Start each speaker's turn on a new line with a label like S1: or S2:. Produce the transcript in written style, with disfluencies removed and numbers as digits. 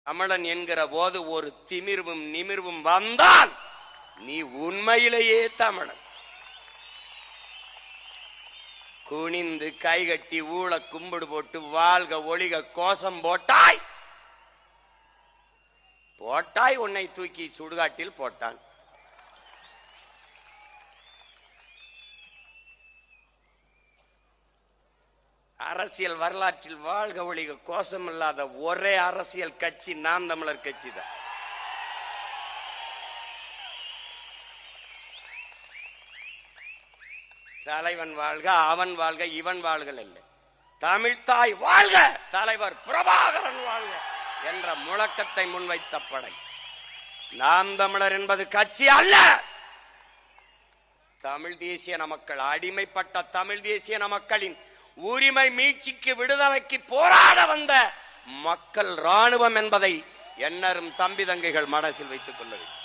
S1: தமிழன் என்கிற போது ஒரு திமிர்வும் நிமிர்வும் வந்தால் நீ உண்மையிலேயே தமிழன். குனிந்து கைகட்டி ஊழ கும்பிடு போட்டு வாழ்க ஒளிக கோஷம் போட்டாய் உன்னை தூக்கி சுடுகாட்டில் போட்டான். அரசியல் வரலாற்றில் வாழ்க ஒளிக கோஷம் இல்லாத ஒரே அரசியல் கட்சி நாம் தமிழர் கட்சி தான். தலைவன் வாழ்க, அவன் வாழ்க, இவன் வாழ்கள் இல்லை. தமிழ்தாய் வாழ்க, தலைவர் பிரபாகரன் வாழ்க என்ற முழக்கத்தை முன்வைத்த படை நாம் தமிழர் என்பது கட்சி அல்ல. தமிழ் தேசிய மக்கள், அடிமைப்பட்ட தமிழ் தேசிய மக்களின் உரிமை மீட்சிக்கு விடுதலைக்கு போராட வந்த மக்கள் ராணுவம் என்பதை எண்ணரும் தம்பி தங்கைகள் மனசில் வைத்துக் கொள்ள வேண்டும்.